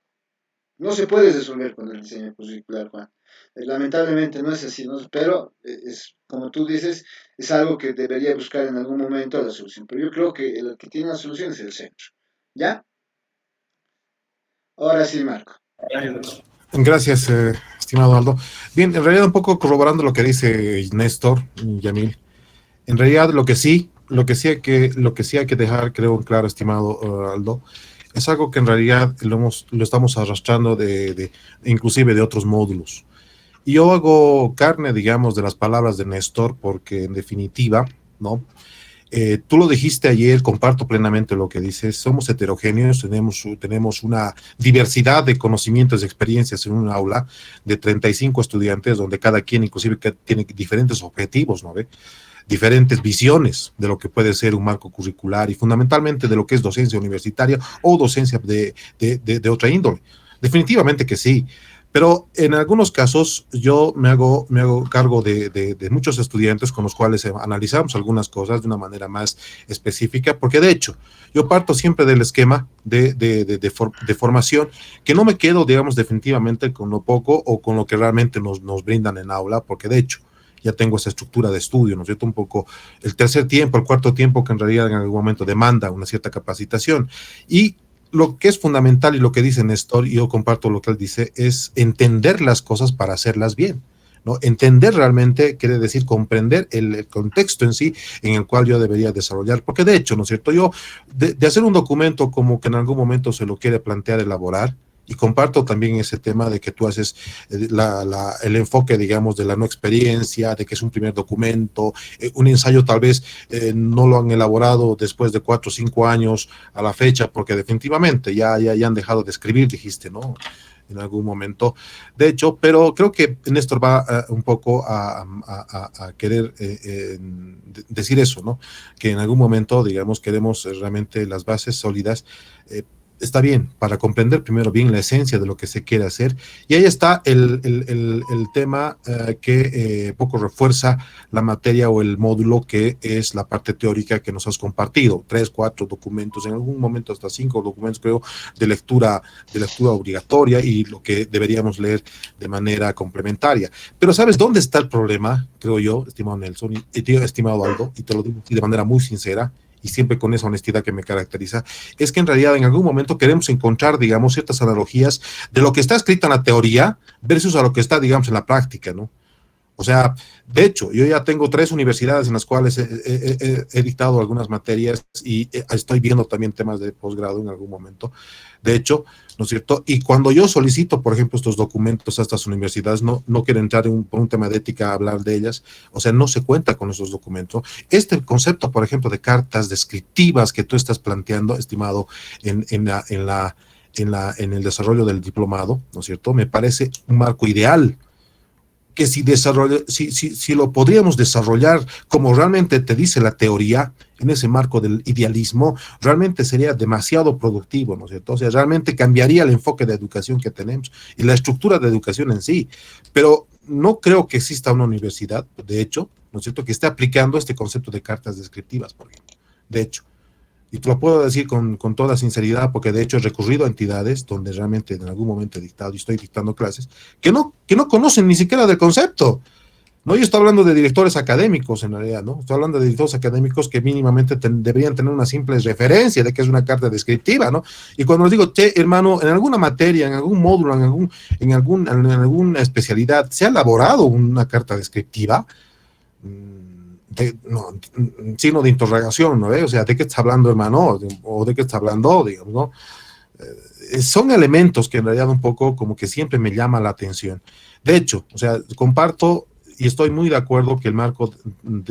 se puede resolver con el diseño curricular, Juan. Lamentablemente no es así, ¿no? Pero es, como tú dices, es algo que debería buscar en algún momento la solución. Pero yo creo que el que tiene la solución es el centro. ¿Ya? Ahora sí, Marco. Gracias. Gracias, estimado Aldo. Bien, en realidad un poco corroborando lo que dice Néstor y Yamil, en realidad lo que sí hay que dejar, creo, claro, estimado Aldo, es algo que en realidad lo estamos arrastrando inclusive de otros módulos. Y yo hago carne, digamos, de las palabras de Néstor, porque en definitiva, ¿no? Tú lo dijiste ayer, comparto plenamente lo que dices, somos heterogéneos, tenemos una diversidad de conocimientos y experiencias en un aula de 35 estudiantes, donde cada quien inclusive tiene diferentes objetivos, ¿no ve? Diferentes visiones de lo que puede ser un marco curricular y fundamentalmente de lo que es docencia universitaria o docencia de otra índole. Definitivamente que sí. Pero en algunos casos yo me hago cargo de muchos estudiantes con los cuales analizamos algunas cosas de una manera más específica, porque de hecho yo parto siempre del esquema de formación, que no me quedo, digamos, definitivamente con lo poco o con lo que realmente nos brindan en aula, porque de hecho ya tengo esa estructura de estudio, ¿no es cierto? Un poco el tercer tiempo, el cuarto tiempo, que en realidad en algún momento demanda una cierta capacitación. Y lo que es fundamental y lo que dice Néstor, y yo comparto lo que él dice, es entender las cosas para hacerlas bien, ¿no? Entender realmente quiere decir comprender el contexto en sí en el cual yo debería desarrollar, porque de hecho, ¿no es cierto? Yo, de hacer un documento como que en algún momento se lo quiere plantear elaborar, y comparto también ese tema de que tú haces el enfoque, digamos, de la no experiencia, de que es un primer documento, un ensayo tal vez no lo han elaborado después de 4 o 5 años a la fecha, porque definitivamente ya han dejado de escribir, dijiste, ¿no? En algún momento. De hecho, pero creo que Néstor va un poco a querer decir eso, ¿no? Que en algún momento, digamos, queremos realmente las bases sólidas. Está bien, para comprender primero bien la esencia de lo que se quiere hacer. Y ahí está el tema que poco refuerza la materia o el módulo, que es la parte teórica que nos has compartido. 3, 4 documentos, en algún momento hasta 5 documentos, creo, de lectura obligatoria y lo que deberíamos leer de manera complementaria. Pero ¿sabes dónde está el problema? Creo yo, estimado Nelson, y estimado Aldo, y te lo digo de manera muy sincera, y siempre con esa honestidad que me caracteriza, es que en realidad en algún momento queremos encontrar, digamos, ciertas analogías de lo que está escrito en la teoría versus a lo que está, digamos, en la práctica, ¿no? O sea, de hecho, yo ya tengo 3 universidades en las cuales he dictado algunas materias y estoy viendo también temas de posgrado en algún momento. De hecho, ¿no es cierto? Y cuando yo solicito, por ejemplo, estos documentos a estas universidades, no quiero entrar por un tema de ética a hablar de ellas, o sea, no se cuenta con esos documentos. Este concepto, por ejemplo, de cartas descriptivas que tú estás planteando, estimado, en el desarrollo del diplomado, ¿no es cierto? Me parece un marco ideal que si lo podríamos desarrollar como realmente te dice la teoría, en ese marco del idealismo, realmente sería demasiado productivo, ¿no es cierto? O sea, realmente cambiaría el enfoque de educación que tenemos y la estructura de educación en sí. Pero no creo que exista una universidad, de hecho, ¿no es cierto?, que esté aplicando este concepto de cartas descriptivas, por ejemplo. De hecho. Y te lo puedo decir con toda sinceridad, porque de hecho he recurrido a entidades donde realmente en algún momento he dictado y estoy dictando clases, que no conocen ni siquiera del concepto. No, yo estoy hablando de directores académicos en realidad, ¿no? Estoy hablando de directores académicos que mínimamente deberían tener una simple referencia de que es una carta descriptiva, ¿no? Y cuando les digo, che, hermano, en alguna materia, en algún módulo, en alguna especialidad, ¿se ha elaborado una carta descriptiva? Signo de interrogación, ¿no? O sea, ¿de qué está hablando, hermano? ¿O de qué está hablando, digamos, ¿no? Son elementos que en realidad un poco como que siempre me llama la atención. De hecho, o sea, comparto y estoy muy de acuerdo que el marco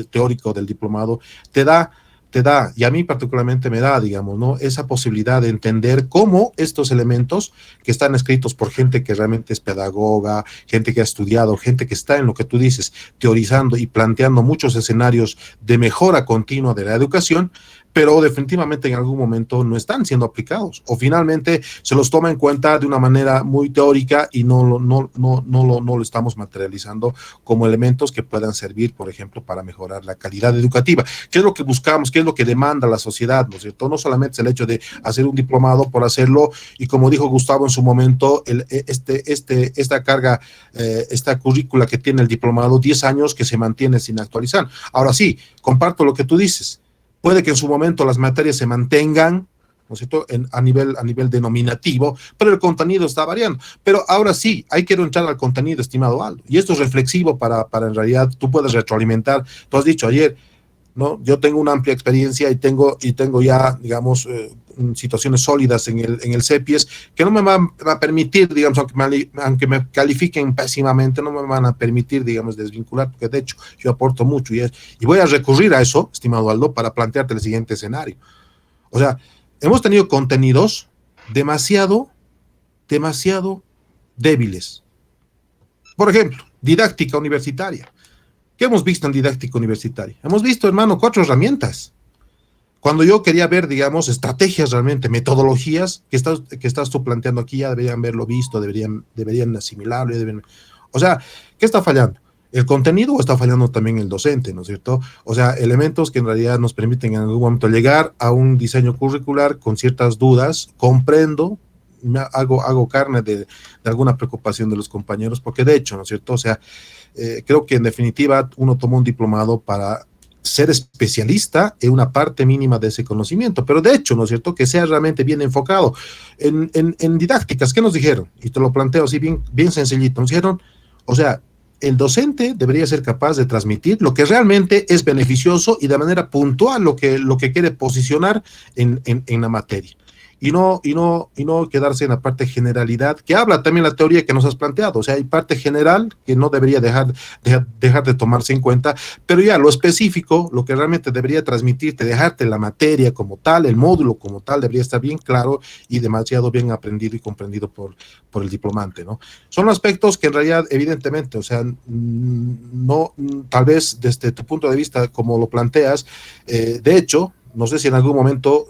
teórico del diplomado te da te da, y a mí particularmente me da, digamos, ¿no? Esa posibilidad de entender cómo estos elementos que están escritos por gente que realmente es pedagoga, gente que ha estudiado, gente que está en lo que tú dices, teorizando y planteando muchos escenarios de mejora continua de la educación, pero definitivamente en algún momento no están siendo aplicados o finalmente se los toma en cuenta de una manera muy teórica y no lo estamos materializando como elementos que puedan servir, por ejemplo, para mejorar la calidad educativa. ¿Qué es lo que buscamos? ¿Qué es lo que demanda la sociedad? ¿No es cierto? No solamente es el hecho de hacer un diplomado por hacerlo y como dijo Gustavo en su momento, esta carga, esta currícula que tiene el diplomado, 10 años que se mantiene sin actualizar. Ahora sí, comparto lo que tú dices. Puede que en su momento las materias se mantengan, ¿no es cierto?, a nivel denominativo, pero el contenido está variando. Pero ahora sí, hay que entrar al contenido, estimado Aldo. Y esto es reflexivo para en realidad, tú puedes retroalimentar. Tú has dicho ayer, ¿no? Yo tengo una amplia experiencia y tengo ya, digamos, situaciones sólidas en el CEPIES que no me van a permitir, digamos, aunque me califiquen pésimamente, no me van a permitir, digamos, desvincular, porque de hecho yo aporto mucho y voy a recurrir a eso, estimado Aldo, para plantearte el siguiente escenario. O sea, hemos tenido contenidos demasiado, demasiado débiles. Por ejemplo, didáctica universitaria. ¿Qué hemos visto en didáctica universitaria? Hemos visto, hermano, 4 herramientas. Cuando yo quería ver, digamos, estrategias realmente, metodologías que estás tú planteando aquí, ya deberían haberlo visto, deberían asimilarlo. O sea, ¿qué está fallando? ¿El contenido o está fallando también el docente, ¿no es cierto? O sea, elementos que en realidad nos permiten en algún momento llegar a un diseño curricular con ciertas dudas, comprendo, hago carne de alguna preocupación de los compañeros, porque de hecho, ¿no es cierto? O sea, creo que en definitiva uno toma un diplomado para ser especialista en una parte mínima de ese conocimiento, pero de hecho, ¿no es cierto?, que sea realmente bien enfocado. En didácticas, ¿qué nos dijeron? Y te lo planteo así bien, bien sencillito, nos dijeron, o sea, el docente debería ser capaz de transmitir lo que realmente es beneficioso y de manera puntual lo que quiere posicionar en la materia y no quedarse en la parte generalidad, que habla también la teoría que nos has planteado. O sea, hay parte general que no debería dejar de tomarse en cuenta, pero ya lo específico, lo que realmente debería transmitirte, dejarte la materia como tal, el módulo como tal, debería estar bien claro y demasiado bien aprendido y comprendido por el diplomante, ¿no? Son aspectos que en realidad, evidentemente, o sea, no, tal vez desde tu punto de vista, como lo planteas, de hecho, no sé si en algún momento,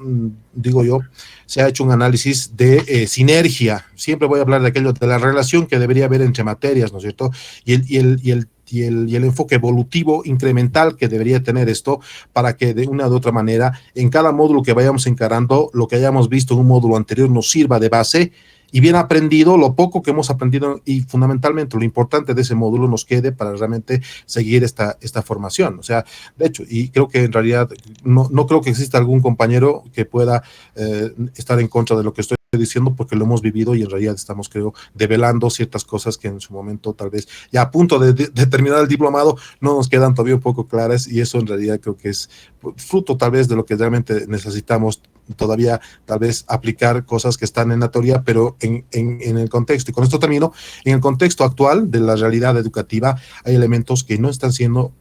digo yo, se ha hecho un análisis de sinergia. Siempre voy a hablar de aquello, de la relación que debería haber entre materias, ¿no es cierto? Y el enfoque evolutivo incremental que debería tener esto para que de una u otra manera, en cada módulo que vayamos encarando, lo que hayamos visto en un módulo anterior nos sirva de base y bien aprendido, lo poco que hemos aprendido y fundamentalmente lo importante de ese módulo nos quede para realmente seguir esta formación. O sea, de hecho, y creo que en realidad no creo que exista algún compañero que pueda estar en contra de lo que estoy diciendo porque lo hemos vivido y en realidad estamos, creo, develando ciertas cosas que en su momento tal vez ya a punto de terminar el diplomado no nos quedan todavía un poco claras y eso en realidad creo que es fruto tal vez de lo que realmente necesitamos todavía tal vez aplicar cosas que están en la teoría, pero en el contexto, y con esto termino, en el contexto actual de la realidad educativa hay elementos que no están siendo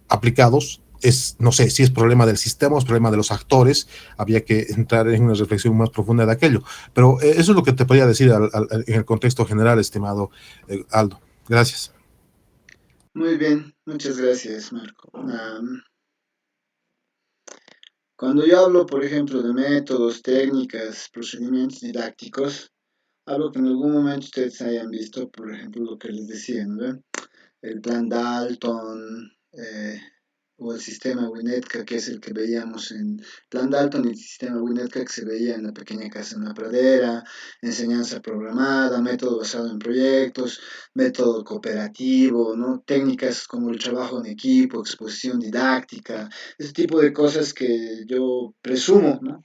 aplicados. No sé si es problema del sistema o es problema de los actores, había que entrar en una reflexión más profunda de aquello, pero eso es lo que te podría decir en el contexto general, estimado Aldo. Gracias. Muy bien, muchas gracias, Marco. Cuando yo hablo, por ejemplo, de métodos, técnicas, procedimientos didácticos, algo que en algún momento ustedes hayan visto, por ejemplo, lo que les decía, ¿no? El plan Dalton, o el sistema Winnetka, que es el que veíamos en plan Dalton, y el sistema Winnetka que se veía en la pequeña casa en la pradera, enseñanza programada, método basado en proyectos, método cooperativo, ¿no? Técnicas como el trabajo en equipo, exposición didáctica, ese tipo de cosas que yo presumo, ¿no?,